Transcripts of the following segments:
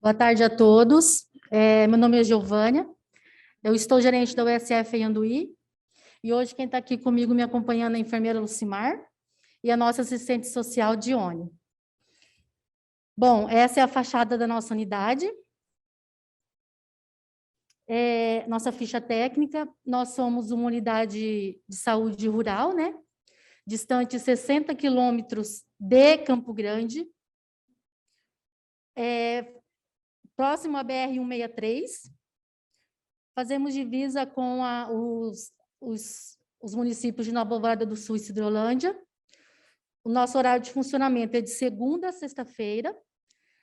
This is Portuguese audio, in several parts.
Boa tarde a todos. Meu nome é Giovânia, eu estou gerente da USF em Anduí, e hoje quem está aqui comigo me acompanhando é a enfermeira Lucimar e a nossa assistente social, Dione. Bom, essa é a fachada da nossa unidade. Nossa ficha técnica, nós somos uma unidade de saúde rural, né? Distante 60 quilômetros de Campo Grande, próximo à BR-163, fazemos divisa com os municípios de Nova Alvorada do Sul e Cidrolândia. O nosso horário de funcionamento é de segunda a sexta-feira,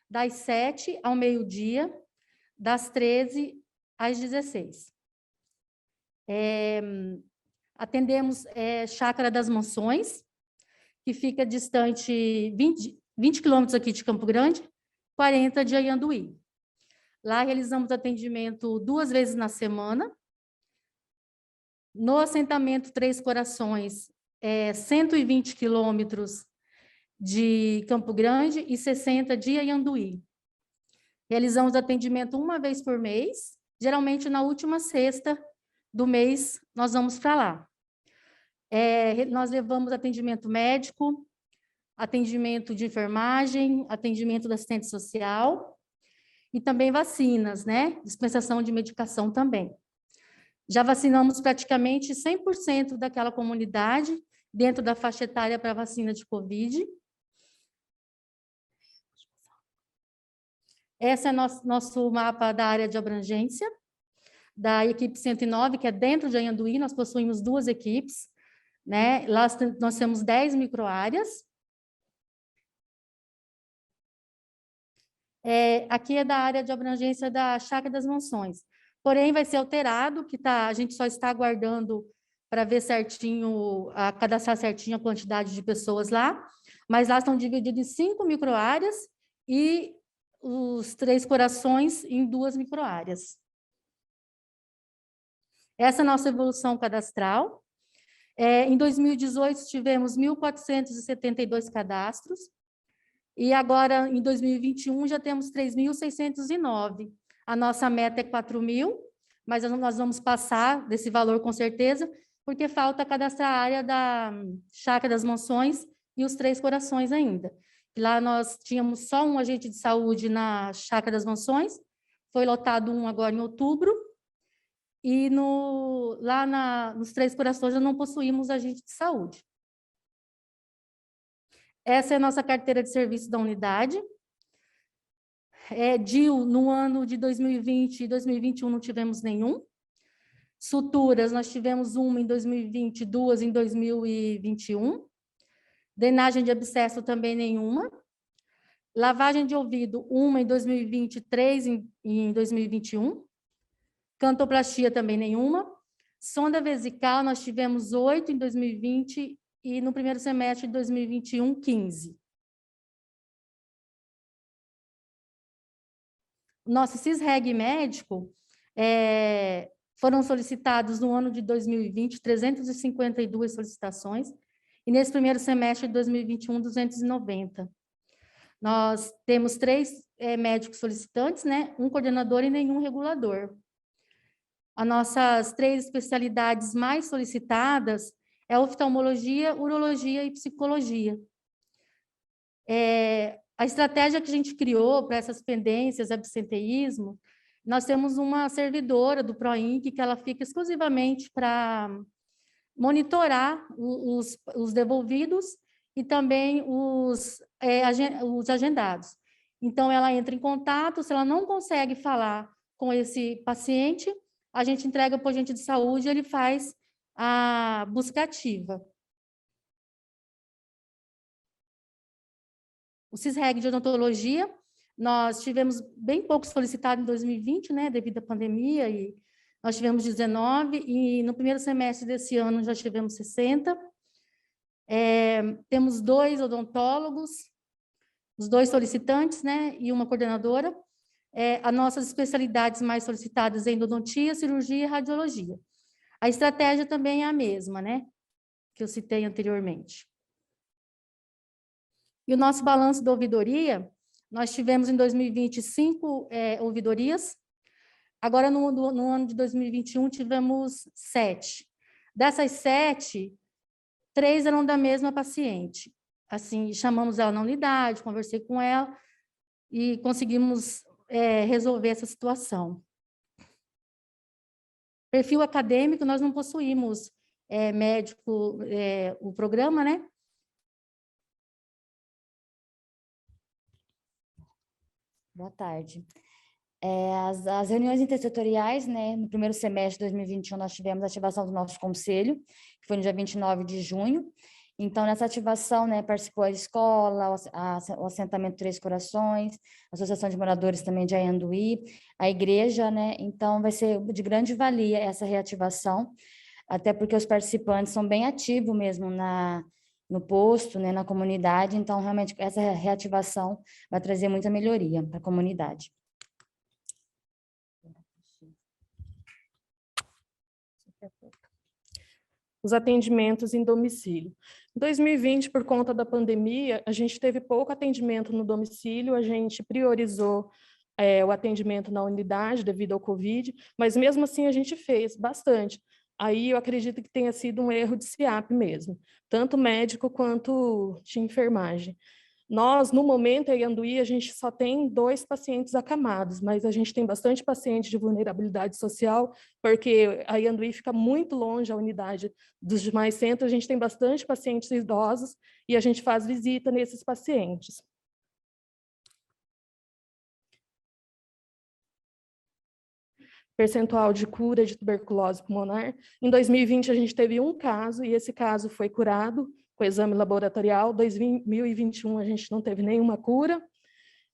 das 7 ao meio-dia, das 13 às 16. Atendemos Chácara das Mansões, que fica distante 20 quilômetros aqui de Campo Grande, 40 de Anhanduí. Lá realizamos atendimento 2 vezes na semana. No assentamento Três Corações, 120 quilômetros de Campo Grande e 60 de Anhanduí. Realizamos atendimento 1 vez por mês, geralmente na última sexta do mês nós vamos para lá. Nós levamos atendimento médico, atendimento de enfermagem, atendimento da assistente social e também vacinas, né? Dispensação de medicação também. Já vacinamos praticamente 100% daquela comunidade dentro da faixa etária para vacina de Covid. Esse é nosso mapa da área de abrangência, da equipe 109, que é dentro de Anhanduí. Nós possuímos 2 equipes, né? Lá nós temos 10 microáreas. Aqui é da área de abrangência da Chácara das Mansões. Porém, vai ser alterado, a gente só está aguardando para ver certinho, cadastrar certinho a quantidade de pessoas lá, mas lá estão divididos em 5 microáreas e os Três Corações em 2 microáreas. Essa é a nossa evolução cadastral. Em 2018, tivemos 1.472 cadastros, e agora, em 2021, já temos 3.609. A nossa meta é 4.000, mas nós vamos passar desse valor com certeza, porque falta cadastrar a área da Chácara das Mansões e os Três Corações ainda. Lá nós tínhamos só um agente de saúde na Chácara das Mansões, foi lotado um agora em outubro, e nos Três Corações já não possuímos agente de saúde. Essa é a nossa carteira de serviço da unidade. DIU, no ano de 2020 e 2021 não tivemos nenhum. Suturas, nós tivemos uma em 2020, 2 em 2021. Drenagem de abscesso também nenhuma. Lavagem de ouvido, uma em 2020, 3 em 2021. Cantoplastia também nenhuma. Sonda vesical, nós tivemos 8 em 2020 e no primeiro semestre de 2021, 15. Nosso CISREG médico, foram solicitados no ano de 2020, 352 solicitações, e nesse primeiro semestre de 2021, 290. Nós temos 3 médicos solicitantes, né? Um coordenador e nenhum regulador. As nossas 3 especialidades mais solicitadas é oftalmologia, urologia e psicologia. A estratégia que a gente criou para essas pendências, absenteísmo, nós temos uma servidora do PROINC que ela fica exclusivamente para monitorar os devolvidos e também os agendados. Então, ela entra em contato, se ela não consegue falar com esse paciente, a gente entrega para o agente de saúde e ele faz a busca ativa. O CISREG de odontologia, nós tivemos bem pouco solicitado em 2020, né, devido à pandemia, e nós tivemos 19, e no primeiro semestre desse ano já tivemos 60. Temos 2 odontólogos, os 2 solicitantes, né, e uma coordenadora. As nossas especialidades mais solicitadas é endodontia, cirurgia e radiologia. A estratégia também é a mesma, né, que eu citei anteriormente. E o nosso balanço da ouvidoria, Nós tivemos em 2020 5 ouvidorias. Agora, no ano de 2021, tivemos 7. Dessas 7, 3 eram da mesma paciente. Assim, chamamos ela na unidade, conversei com ela e conseguimos resolver essa situação. Perfil acadêmico, nós não possuímos médico, o programa, né? Boa tarde. As reuniões intersetoriais, né, no primeiro semestre de 2021, nós tivemos a ativação do nosso conselho, que foi no dia 29 de junho. Então, nessa ativação, né, participou a escola, o assentamento Três Corações, a Associação de Moradores também de Ayanduí, a igreja, né? Então, vai ser de grande valia essa reativação, até porque os participantes são bem ativos mesmo no posto, né, na comunidade. Então, realmente, essa reativação vai trazer muita melhoria para a comunidade. Os atendimentos em domicílio. Em 2020, por conta da pandemia, a gente teve pouco atendimento no domicílio, a gente priorizou o atendimento na unidade devido ao Covid, mas mesmo assim a gente fez bastante. Aí eu acredito que tenha sido um erro de SIAP mesmo, tanto médico quanto de enfermagem. Nós, no momento, em Ayanduí, a gente só tem 2 pacientes acamados, mas a gente tem bastante paciente de vulnerabilidade social, porque a Ayanduí fica muito longe a unidade dos demais centros, a gente tem bastante pacientes idosos e a gente faz visita nesses pacientes. Percentual de cura de tuberculose pulmonar. Em 2020, a gente teve um caso, e esse caso foi curado com exame laboratorial. Em 2021, a gente não teve nenhuma cura.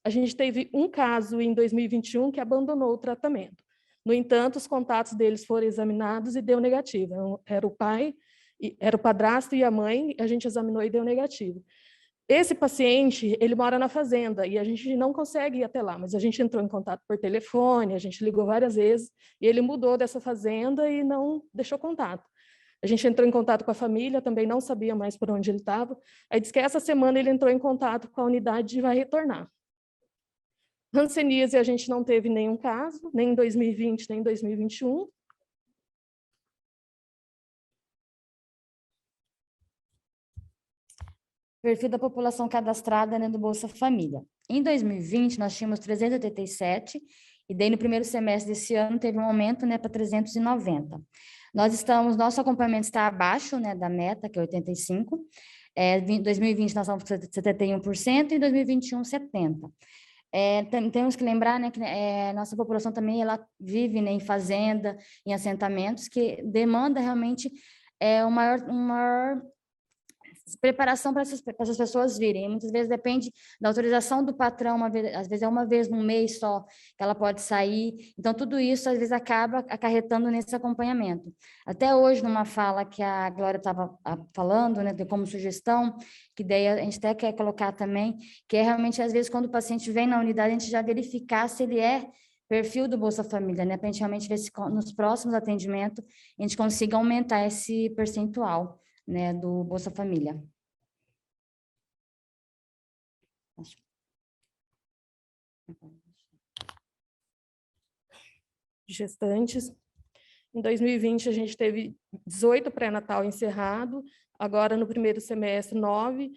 A gente teve um caso em 2021 que abandonou o tratamento. No entanto, os contatos deles foram examinados e deu negativo. Era o pai, era o padrasto e a mãe, a gente examinou e deu negativo. Esse paciente, ele mora na fazenda e a gente não consegue ir até lá, mas a gente entrou em contato por telefone, a gente ligou várias vezes e ele mudou dessa fazenda e não deixou contato. A gente entrou em contato com a família, também não sabia mais por onde ele estava. Aí disse que essa semana ele entrou em contato com a unidade e vai retornar. Hanseníase a gente não teve nenhum caso, nem em 2020, nem em 2021. Perfil da população cadastrada, né, do Bolsa Família. Em 2020, nós tínhamos 387, e daí no primeiro semestre desse ano teve um aumento, né, para 390. Nosso acompanhamento está abaixo, né, da meta, que é 85. Em 2020 nós estamos com 71%, e em 2021, 70%. Temos que lembrar, né, que nossa população também ela vive, né, em fazenda, em assentamentos, que demanda realmente uma maior preparação para essas pessoas virem. Muitas vezes depende da autorização do patrão, às vezes é uma vez no mês só que ela pode sair. Então, tudo isso, às vezes, acaba acarretando nesse acompanhamento. Até hoje, numa fala que a Glória estava falando, né, como sugestão, que daí a gente até quer colocar também, que é realmente, às vezes, quando o paciente vem na unidade, a gente já verificar se ele é perfil do Bolsa Família, né, para a gente realmente ver se nos próximos atendimentos a gente consiga aumentar esse percentual, né, do Bolsa Família. Gestantes. Em 2020, a gente teve 18 pré-natal encerrado, agora no primeiro semestre, 9.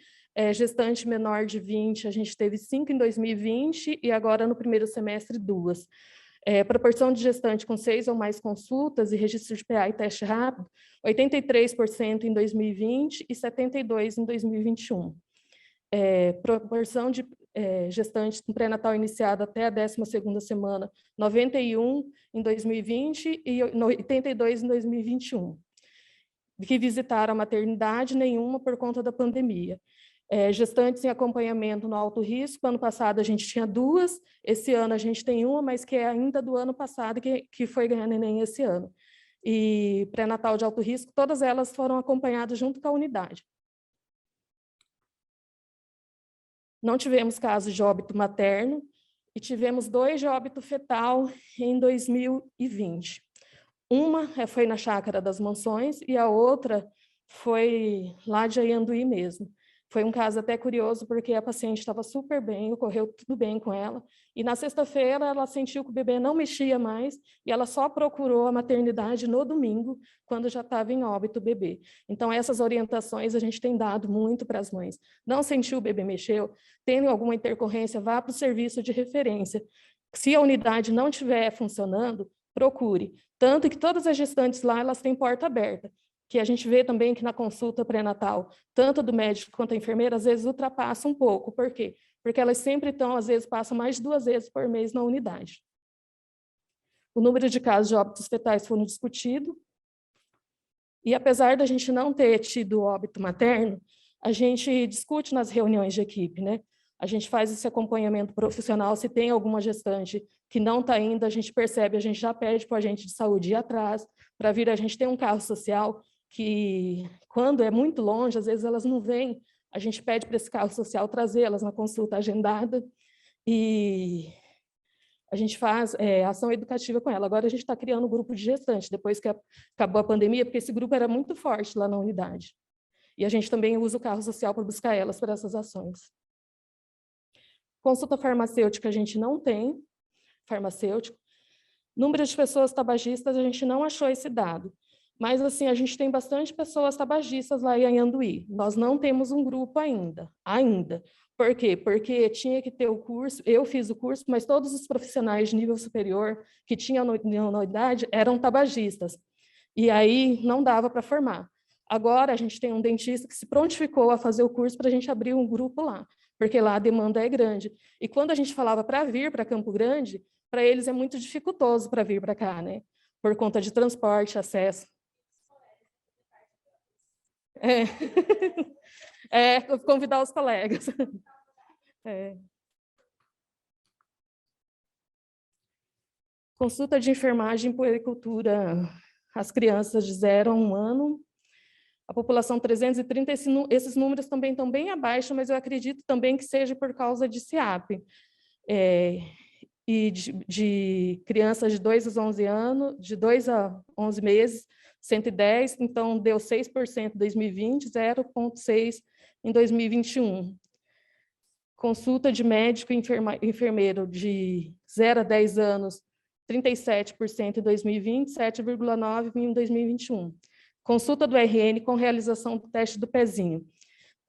Gestante menor de 20, a gente teve 5 em 2020 e agora no primeiro semestre, 2. Proporção de gestante com 6 ou mais consultas e registro de PA e teste rápido, 83% em 2020 e 72% em 2021. Proporção de gestantes com pré-natal iniciado até a 12ª semana, 91 em 2020 e 82 em 2021. Que visitaram a maternidade, nenhuma por conta da pandemia. Gestantes em acompanhamento no alto risco, ano passado a gente tinha 2, esse ano a gente tem 1, mas que é ainda do ano passado, que foi ganhar neném esse ano. E pré-natal de alto risco, todas elas foram acompanhadas junto com a unidade. Não tivemos casos de óbito materno e tivemos 2 de óbito fetal em 2020. Uma foi na Chácara das Mansões e a outra foi lá de Ayanduí mesmo. Foi um caso até curioso, porque a paciente estava super bem, ocorreu tudo bem com ela, e na sexta-feira ela sentiu que o bebê não mexia mais, e ela só procurou a maternidade no domingo, quando já estava em óbito o bebê. Então, essas orientações a gente tem dado muito para as mães. Não sentiu o bebê mexeu, tendo alguma intercorrência, vá para o serviço de referência. Se a unidade não estiver funcionando, procure. Tanto que todas as gestantes lá, elas têm porta aberta, que a gente vê também que na consulta pré-natal, tanto do médico quanto da enfermeira, às vezes ultrapassa um pouco. Por quê? Porque elas sempre estão, às vezes, passam mais de 2 vezes por mês na unidade. O número de casos de óbitos fetais foram discutidos, e apesar da gente não ter tido óbito materno, a gente discute nas reuniões de equipe, né? A gente faz esse acompanhamento profissional, se tem alguma gestante que não está indo, a gente percebe, a gente já pede para o agente de saúde ir atrás, para vir, a gente tem um carro social que, quando é muito longe, às vezes elas não vêm, a gente pede para esse carro social trazê-las na consulta agendada, e a gente faz ação educativa com ela. Agora a gente está criando um grupo de gestantes, depois que acabou a pandemia, porque esse grupo era muito forte lá na unidade. E a gente também usa o carro social para buscar elas para essas ações. Consulta farmacêutica a gente não tem, farmacêutico. Número de pessoas tabagistas, a gente não achou esse dado. Mas, assim, a gente tem bastante pessoas tabagistas lá em Anhanduí. Nós não temos um grupo ainda. Por quê? Porque tinha que ter o curso, eu fiz o curso, mas todos os profissionais de nível superior que tinham na unidade eram tabagistas. E aí não dava para formar. Agora a gente tem um dentista que se prontificou a fazer o curso para a gente abrir um grupo lá, porque lá a demanda é grande. E quando a gente falava para vir para Campo Grande, para eles é muito dificultoso para vir para cá, né? Por conta de transporte, acesso. Convidar os colegas. Consulta de enfermagem e puericultura, as crianças de 0 a 1 ano. A população 330, esses números também estão bem abaixo, mas eu acredito também que seja por causa de SEAP. E de crianças de 2 a 11 anos, de 2 a 11 meses, 110, então deu 6% em 2020, 0,6% em 2021. Consulta de médico e enfermeiro de 0 a 10 anos, 37% em 2020, 7,9% em 2021. Consulta do RN com realização do teste do pezinho,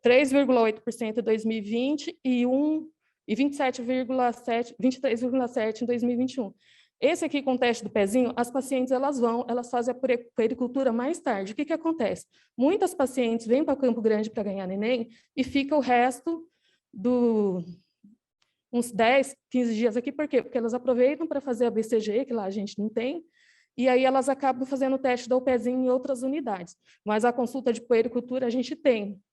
3,8% em 2020 e 23,7% em 2021. Esse aqui com o teste do pezinho, as pacientes elas fazem a puericultura mais tarde. O que acontece? Muitas pacientes vêm para Campo Grande para ganhar neném e fica o resto uns 10, 15 dias aqui. Por quê? Porque elas aproveitam para fazer a BCG, que lá a gente não tem, e aí elas acabam fazendo o teste do pezinho em outras unidades. Mas a consulta de puericultura a gente tem.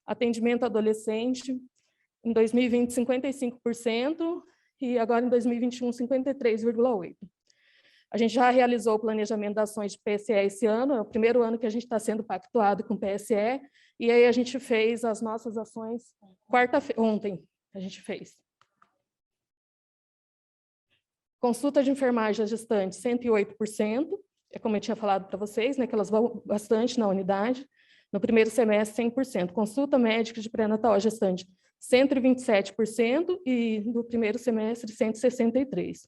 Atendimento adolescente, em 2020, 55%, e agora em 2021, 53,8%. A gente já realizou o planejamento das ações de PSE esse ano, é o primeiro ano que a gente está sendo pactuado com o PSE, e aí a gente fez as nossas ações ontem, a gente fez. Consulta de enfermagem à gestante, 108%, é como eu tinha falado para vocês, né, que elas vão bastante na unidade. No primeiro semestre, 100%. Consulta médica de pré-natal à gestante, 127%, e no primeiro semestre, 163%.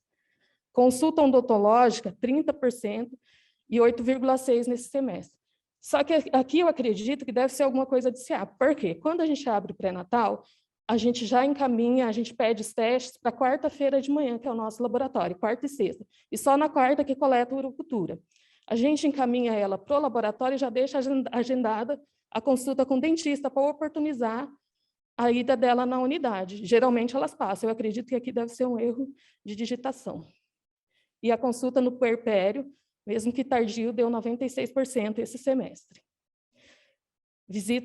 Consulta odontológica, 30%, e 8,6% nesse semestre. Só que aqui eu acredito que deve ser alguma coisa de SEAP. Por quê? Quando a gente abre o pré-natal, a gente já encaminha, a gente pede os testes para quarta-feira de manhã, que é o nosso laboratório, quarta e sexta. E só na quarta que coleta a urocultura. A gente encaminha ela para o laboratório e já deixa agendada a consulta com o dentista para oportunizar a ida dela na unidade. Geralmente elas passam. Eu acredito que aqui deve ser um erro de digitação. E a consulta no puerpério, mesmo que tardio, deu 96% esse semestre. Visita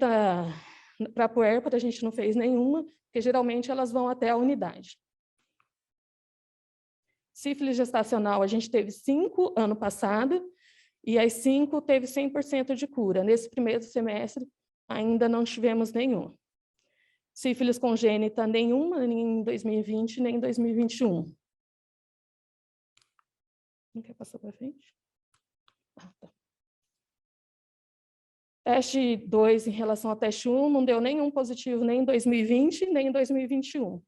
para a puérpera a gente não fez nenhuma, porque geralmente elas vão até a unidade. Sífilis gestacional, a gente teve 5 ano passado, e as 5 teve 100% de cura. Nesse primeiro semestre, ainda não tivemos nenhum. Sífilis congênita, nenhuma, nem em 2020, nem em 2021. Não quer passar para frente? Ah, tá. Teste 2 em relação ao teste 1 não deu nenhum positivo nem em 2020, nem em 2021.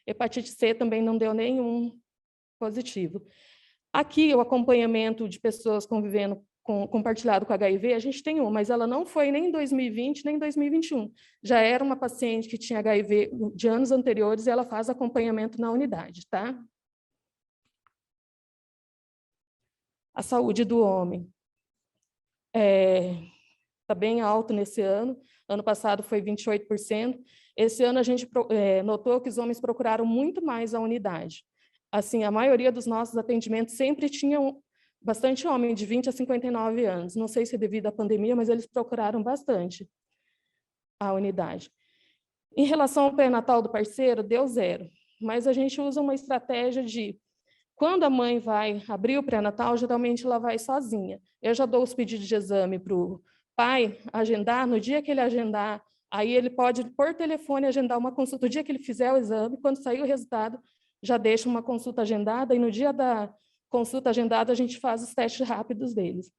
Hepatite C também não deu nenhum positivo. Aqui, o acompanhamento de pessoas convivendo compartilhado com HIV, a gente tem mas ela não foi nem em 2020, nem em 2021. Já era uma paciente que tinha HIV de anos anteriores e ela faz acompanhamento na unidade, tá? A saúde do homem. Está bem alto nesse ano. Ano passado foi 28%. Esse ano a gente notou que os homens procuraram muito mais a unidade. Assim, a maioria dos nossos atendimentos sempre tinham bastante homem de 20 a 59 anos. Não sei se é devido à pandemia, mas eles procuraram bastante a unidade. Em relação ao pré-natal do parceiro, deu 0. Mas a gente usa uma estratégia de, quando a mãe vai abrir o pré-natal, geralmente ela vai sozinha. Eu já dou os pedidos de exame para o pai agendar, no dia que ele agendar, aí ele pode, por telefone, agendar uma consulta. O dia que ele fizer o exame, quando sair o resultado, já deixa uma consulta agendada, e no dia da consulta agendada, a gente faz os testes rápidos deles.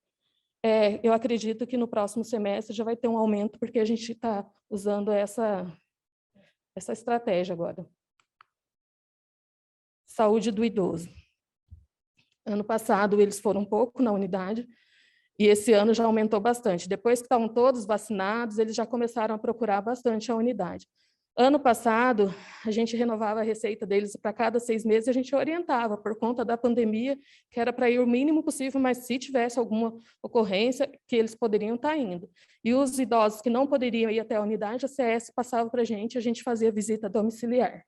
Eu acredito que no próximo semestre já vai ter um aumento, porque a gente está usando essa estratégia agora. Saúde do idoso. Ano passado, eles foram um pouco na unidade, e esse ano já aumentou bastante. Depois que estavam todos vacinados, eles já começaram a procurar bastante a unidade. Ano passado, a gente renovava a receita deles para cada 6 meses, a gente orientava, por conta da pandemia, que era para ir o mínimo possível, mas se tivesse alguma ocorrência, que eles poderiam estar indo. E os idosos que não poderiam ir até a unidade, a CS passava para a gente fazia visita domiciliar.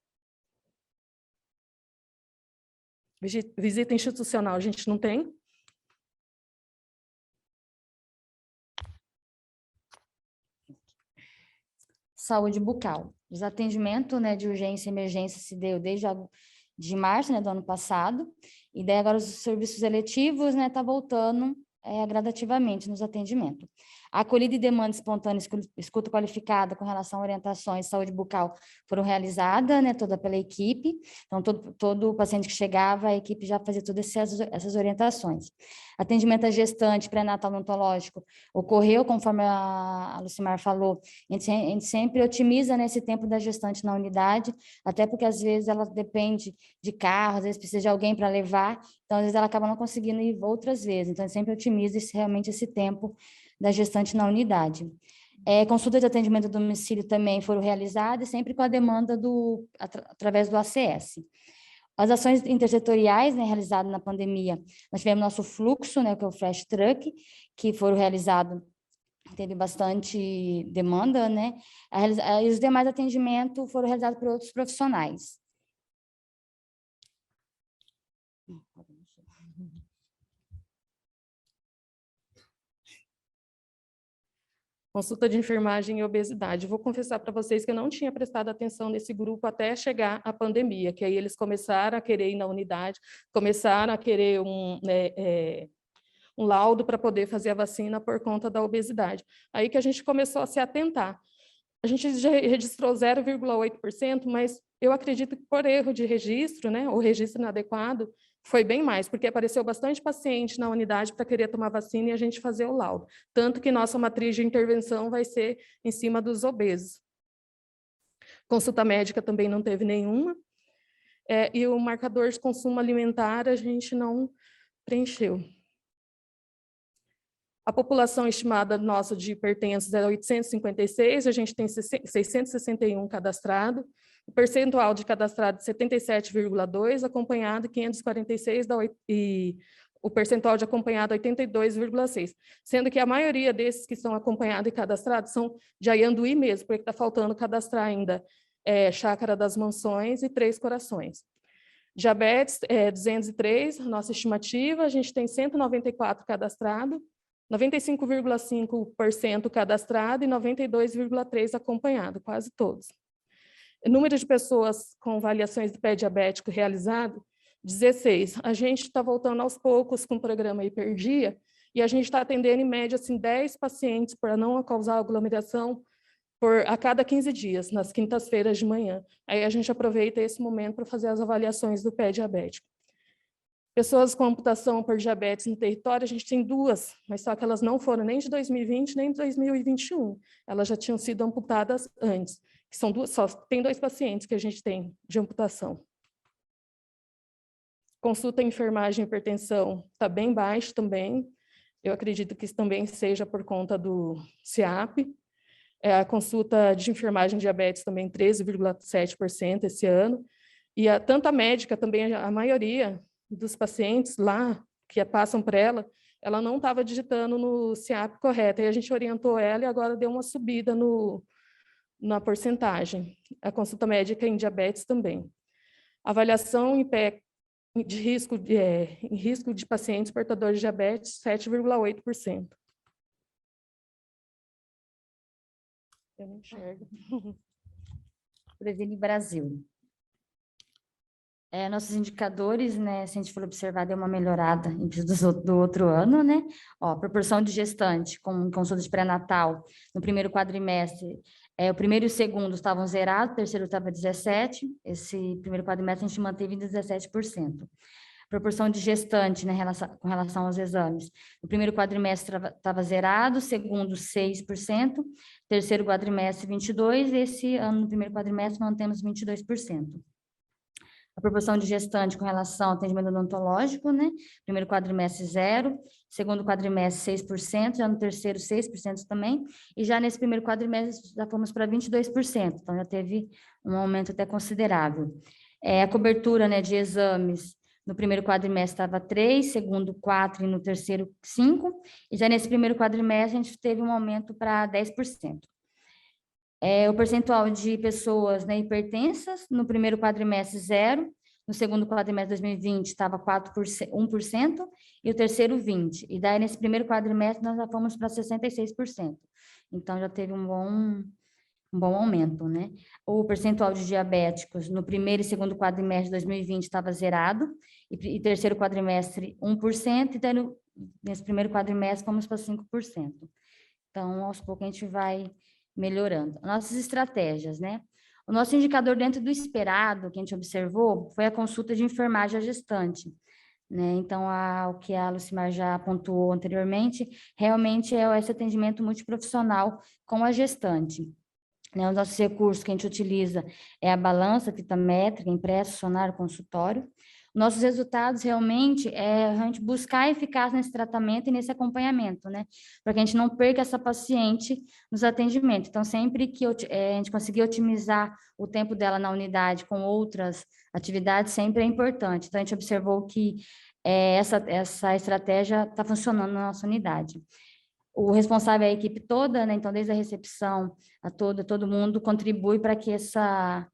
Visita institucional a gente não tem. Saúde bucal. Os atendimentos, né, de urgência e emergência se deu desde de março, né, do ano passado, e daí agora os serviços eletivos, né, tá voltando gradativamente nos atendimentos. A acolhida e demanda espontânea, escuta qualificada com relação a orientações de saúde bucal foram realizadas, né, toda pela equipe. Então, todo paciente que chegava, a equipe já fazia todas essas orientações. Atendimento a gestante, pré-natal odontológico, ocorreu, conforme a Lucimar falou, a gente sempre otimiza, né, esse tempo da gestante na unidade, até porque, às vezes, ela depende de carro, às vezes precisa de alguém para levar, então, às vezes, ela acaba não conseguindo ir outras vezes. Então, a gente sempre otimiza realmente esse tempo da gestante na unidade. Consultas de atendimento a domicílio também foram realizadas, sempre com a demanda através do ACS. As ações intersetoriais, né, realizadas na pandemia, nós tivemos nosso fluxo, né, que é o Flash Truck, que foram realizados, teve bastante demanda, né, e os demais atendimentos foram realizados por outros profissionais. Consulta de enfermagem e obesidade. Vou confessar para vocês que eu não tinha prestado atenção nesse grupo até chegar a pandemia, que aí eles começaram a querer ir na unidade, começaram a querer um laudo para poder fazer a vacina por conta da obesidade. Aí que a gente começou a se atentar. A gente já registrou 0,8%, mas eu acredito que por erro de registro, né, ou registro inadequado, foi bem mais, porque apareceu bastante paciente na unidade para querer tomar vacina e a gente fazer o laudo. Tanto que nossa matriz de intervenção vai ser em cima dos obesos. Consulta médica também não teve nenhuma. E o marcador de consumo alimentar a gente não preencheu. A população estimada nossa de hipertensos é 856, a gente tem 661 cadastrado, o percentual de cadastrado de 77,2, acompanhado 546, e o percentual de acompanhado 82,6, sendo que a maioria desses que são acompanhados e cadastrados são de Ayanduí mesmo, porque está faltando cadastrar ainda Chácara das Mansões e Três Corações. Diabetes, 203, nossa estimativa, a gente tem 194 cadastrados, 95,5% cadastrado e 92,3% acompanhado, quase todos. O número de pessoas com avaliações de pé diabético realizado, 16. A gente está voltando aos poucos com o programa Hiperdia, e a gente está atendendo, em média, assim, 10 pacientes para não causar aglomeração a cada 15 dias, nas quintas-feiras de manhã. Aí a gente aproveita esse momento para fazer as avaliações do pé diabético. Pessoas com amputação por diabetes no território, a gente tem 2, mas só que elas não foram nem de 2020, nem de 2021. Elas já tinham sido amputadas antes, que são 2, só tem 2 pacientes que a gente tem de amputação. Consulta, enfermagem e hipertensão está bem baixo também. Eu acredito que isso também seja por conta do CIAP. A consulta de enfermagem e diabetes também 13,7% esse ano. E tanto a médica também, a maioria dos pacientes lá, que passam por ela não estava digitando no CIAP correto. Aí a gente orientou ela e agora deu uma subida na porcentagem. A consulta médica em diabetes também. Avaliação em risco de pacientes portadores de diabetes, 7,8%. Eu não enxergo. Previne Brasil. Nossos indicadores, né, se a gente for observar, deu uma melhorada do outro ano, né? Ó, proporção de gestante com consulta de pré-natal no primeiro quadrimestre, o primeiro e o segundo estavam zerados, o terceiro estava 17%, esse primeiro quadrimestre a gente manteve em 17%. Proporção de gestante, né, com relação aos exames. No primeiro quadrimestre estava zerado, segundo 6%, terceiro quadrimestre 22%, esse ano no primeiro quadrimestre mantemos 22%. A proporção de gestante com relação ao atendimento odontológico, né? Primeiro quadrimestre 0%, segundo quadrimestre 6%, já no terceiro 6% também, e já nesse primeiro quadrimestre já fomos para 22%, então já teve um aumento até considerável. A cobertura, né, de exames no primeiro quadrimestre estava 3%, segundo 4% e no terceiro 5%, e já nesse primeiro quadrimestre a gente teve um aumento para 10%. O percentual de pessoas, né, hipertensas, no primeiro quadrimestre 0%, no segundo quadrimestre de 2020 estava 1%, e o terceiro 20%. E daí, nesse primeiro quadrimestre, nós já fomos para 66%. Então, já teve um bom aumento, né? O percentual de diabéticos no primeiro e segundo quadrimestre de 2020 estava zerado, e terceiro quadrimestre 1%, e daí nesse primeiro quadrimestre fomos para 5%. Então, aos poucos a gente vai melhorando. Nossas estratégias, né? O nosso indicador dentro do esperado, que a gente observou, foi a consulta de enfermagem à gestante, né? Então, o que a Lucimar já pontuou anteriormente, realmente é esse atendimento multiprofissional com a gestante. Né? Os nossos recursos que a gente utiliza é a balança, fita métrica, impresso, sonário, consultório. Nossos resultados realmente é buscar a eficácia nesse tratamento e nesse acompanhamento, né? Para que a gente não perca essa paciente nos atendimentos. Então, sempre que a gente conseguir otimizar o tempo dela na unidade com outras atividades, sempre é importante. Então, a gente observou que essa estratégia está funcionando na nossa unidade. O responsável é a equipe toda, né? Então, desde a recepção a todo mundo contribui para que essa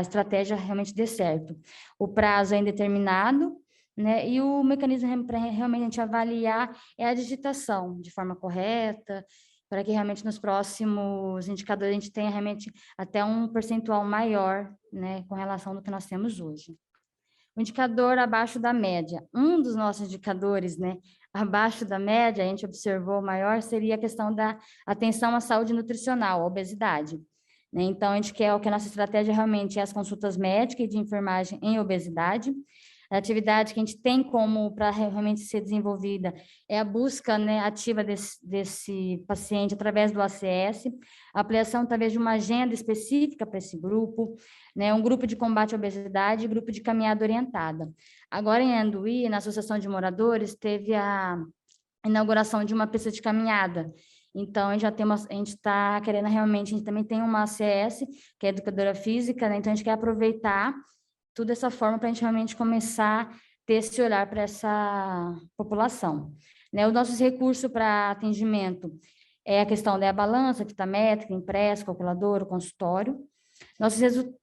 estratégia realmente dê certo. O prazo é indeterminado, né? E o mecanismo para realmente a gente avaliar é a digitação de forma correta, para que realmente nos próximos indicadores a gente tenha realmente até um percentual maior, né, com relação ao que nós temos hoje. O indicador abaixo da média. Um dos nossos indicadores, né, abaixo da média, a gente observou maior, seria a questão da atenção à saúde nutricional, a obesidade. Né? Então, a gente quer que a nossa estratégia realmente é as consultas médicas e de enfermagem em obesidade. A atividade que a gente tem como para realmente ser desenvolvida é a busca, né, ativa desse paciente através do ACS, a ampliação através de uma agenda específica para esse grupo, né, um grupo de combate à obesidade e grupo de caminhada orientada. Agora, em Anduí, na Associação de Moradores, teve a inauguração de uma pista de caminhada. Então, a gente está querendo realmente, a gente também tem uma ACS, que é educadora física, né, então a gente quer aproveitar tudo dessa forma para a gente realmente começar a ter esse olhar para essa população. Né? Os nossos recursos para atendimento é a questão da balança, fita métrica, impresso, calculadora, consultório. Nossos resultados...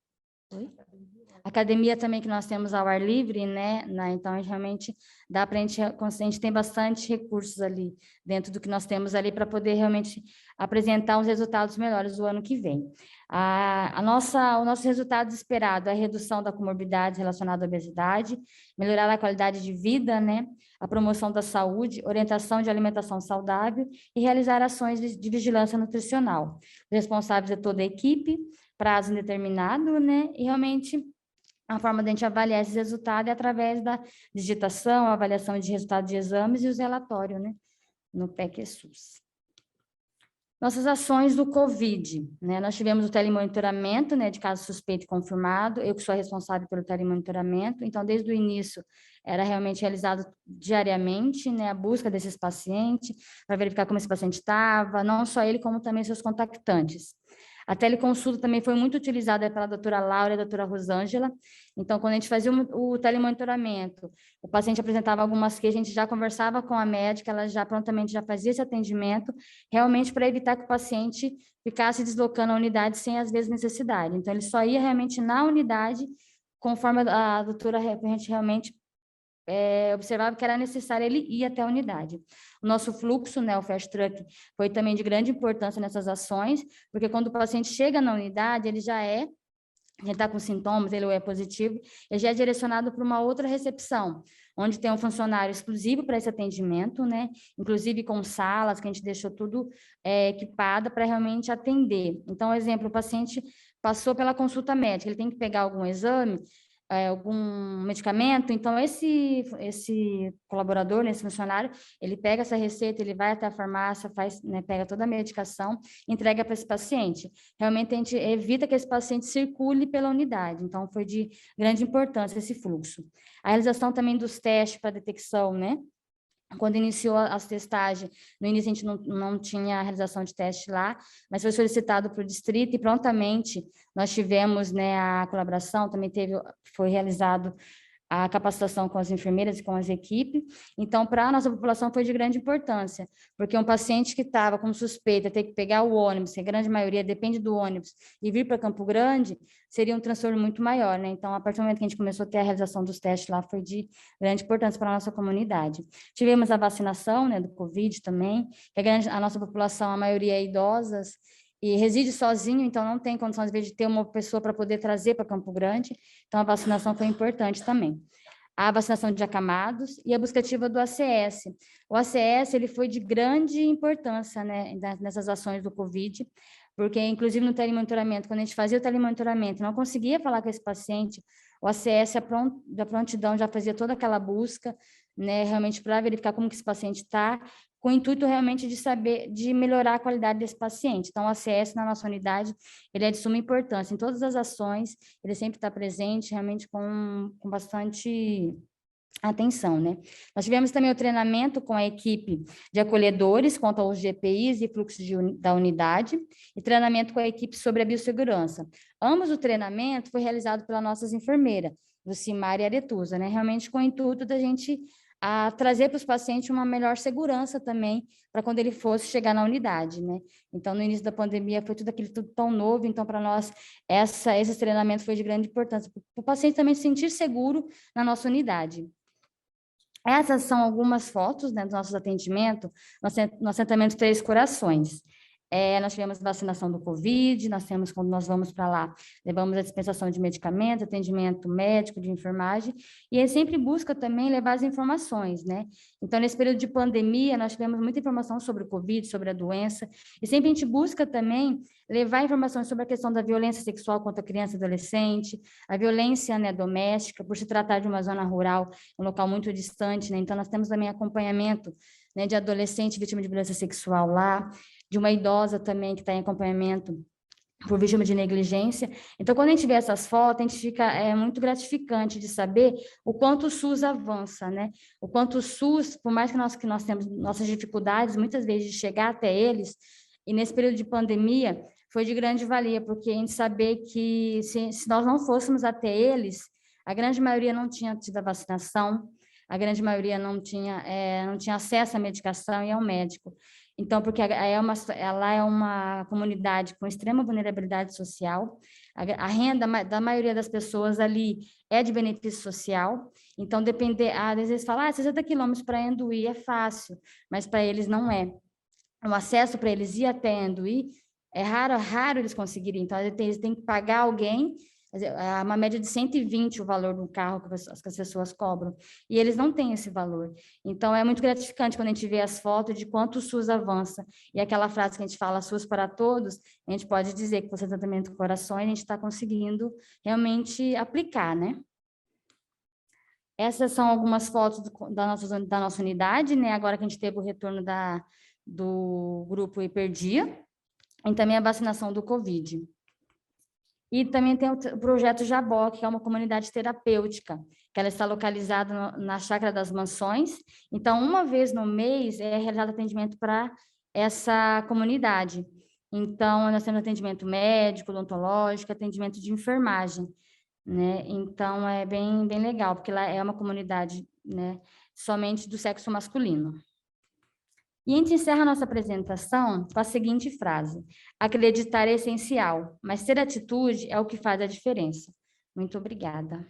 Academia também que nós temos ao ar livre, né? Então, realmente dá para a gente tem bastante recursos ali dentro do que nós temos ali para poder realmente apresentar os resultados melhores do ano que vem. O nosso resultado esperado é a redução da comorbidade relacionada à obesidade, melhorar a qualidade de vida, né? A promoção da saúde, orientação de alimentação saudável e realizar ações de vigilância nutricional. Os responsáveis é toda a equipe, prazo indeterminado, né? E realmente a forma de a gente avaliar esses resultados é através da digitação, avaliação de resultados de exames e os relatórios, né, no PEC-SUS. Nossas ações do COVID, né? Nós tivemos o telemonitoramento, né, de caso suspeito e confirmado, eu que sou responsável pelo telemonitoramento, então, desde o início, era realmente realizado diariamente, né, a busca desses pacientes, para verificar como esse paciente estava, não só ele, como também seus contactantes. A teleconsulta também foi muito utilizada pela doutora Laura e a doutora Rosângela. Então, quando a gente fazia o telemonitoramento, o paciente apresentava algumas queixas, a gente já conversava com a médica, ela já prontamente já fazia esse atendimento, realmente para evitar que o paciente ficasse deslocando a unidade sem, às vezes, necessidade. Então, ele só ia realmente na unidade, conforme a doutora realmente observava que era necessário ele ir até a unidade. O nosso fluxo, né, o Fast Track, foi também de grande importância nessas ações, porque quando o paciente chega na unidade, ele está com sintomas, ele é positivo, ele já é direcionado para uma outra recepção, onde tem um funcionário exclusivo para esse atendimento, né, inclusive com salas, que a gente deixou tudo equipada para realmente atender. Então, exemplo, o paciente passou pela consulta médica, ele tem que pegar algum exame, algum medicamento, então esse colaborador, esse funcionário, ele pega essa receita, ele vai até a farmácia, faz, né, pega toda a medicação, entrega para esse paciente. Realmente a gente evita que esse paciente circule pela unidade, então foi de grande importância esse fluxo. A realização também dos testes para detecção, né? Quando iniciou as testagens, no início a gente não tinha a realização de teste lá, mas foi solicitado para o distrito e prontamente nós tivemos, né, a colaboração, também foi realizado a capacitação com as enfermeiras e com as equipes. Então, para a nossa população foi de grande importância, porque um paciente que estava com suspeita, ter que pegar o ônibus, que a grande maioria depende do ônibus, e vir para Campo Grande, seria um transtorno muito maior, né? Então, a partir do momento que a gente começou a ter a realização dos testes lá, foi de grande importância para a nossa comunidade. Tivemos a vacinação, né, do Covid também, que a nossa população, a maioria é idosas, e reside sozinho, então não tem condição, às vezes, de ter uma pessoa para poder trazer para Campo Grande, então a vacinação foi importante também. A vacinação de acamados e a busca ativa do ACS. O ACS, ele foi de grande importância, né, nessas ações do Covid, porque, inclusive, no telemonitoramento, quando a gente fazia o telemonitoramento, não conseguia falar com esse paciente, o ACS, da prontidão, já fazia toda aquela busca, né, realmente para verificar como que esse paciente está, com o intuito realmente de saber, de melhorar a qualidade desse paciente. Então, o ACS na nossa unidade, ele é de suma importância. Em todas as ações, ele sempre está presente, realmente com bastante atenção, né? Nós tivemos também o treinamento com a equipe de acolhedores quanto aos GPIs e fluxos da unidade, e treinamento com a equipe sobre a biossegurança. Ambos o treinamento foi realizado pelas nossas enfermeiras, Lucimar e Aretusa, né? Realmente com o intuito da gente trazer para os pacientes uma melhor segurança também, para quando ele fosse chegar na unidade, né? Então, no início da pandemia, foi tudo tão novo, então, para nós, esse treinamento foi de grande importância, para o paciente também se sentir seguro na nossa unidade. Essas são algumas fotos, né, dos nossos atendimentos, no assentamento Três Corações. Nós tivemos vacinação do Covid, nós temos, quando nós vamos para lá, levamos a dispensação de medicamentos, atendimento médico, de enfermagem, e ele sempre busca também levar as informações, né? Então, nesse período de pandemia, nós tivemos muita informação sobre o Covid, sobre a doença, e sempre a gente busca também levar informações sobre a questão da violência sexual contra criança e adolescente, a violência, né, doméstica, por se tratar de uma zona rural, um local muito distante, né? Então, nós temos também acompanhamento, né, de adolescente vítima de violência sexual lá, de uma idosa também que está em acompanhamento por vítima de negligência. Então, quando a gente vê essas fotos, a gente fica muito gratificante de saber o quanto o SUS avança, né? O quanto o SUS, por mais que nós temos nossas dificuldades, muitas vezes, de chegar até eles, e nesse período de pandemia, foi de grande valia, porque a gente saber que se nós não fôssemos até eles, a grande maioria não tinha tido a vacinação, a grande maioria não tinha acesso à medicação e ao médico. Então, porque ela é uma comunidade com extrema vulnerabilidade social, a renda da maioria das pessoas ali é de benefício social, então, às vezes fala, 60 quilômetros para Anduí é fácil, mas para eles não é. O acesso para eles ir até Anduí é raro eles conseguirem, então eles têm que pagar alguém, Quer dizer, é uma média de 120 o valor do carro que as pessoas cobram, e eles não têm esse valor. Então, é muito gratificante quando a gente vê as fotos de quanto o SUS avança, e aquela frase que a gente fala, SUS para todos, a gente pode dizer que você tratamento do coração, a gente está conseguindo realmente aplicar, né? Essas são algumas fotos da nossa unidade, né? Agora que a gente teve o retorno do grupo Hiperdia, e também a vacinação do Covid. E também tem o projeto Jabó, que é uma comunidade terapêutica, que ela está localizada na Chácara das Mansões. Então, uma vez no mês é realizado atendimento para essa comunidade. Então, nós temos atendimento médico, odontológico, atendimento de enfermagem, né? Então, é bem legal, porque lá é uma comunidade, né, somente do sexo masculino. E a gente encerra a nossa apresentação com a seguinte frase: acreditar é essencial, mas ter atitude é o que faz a diferença. Muito obrigada.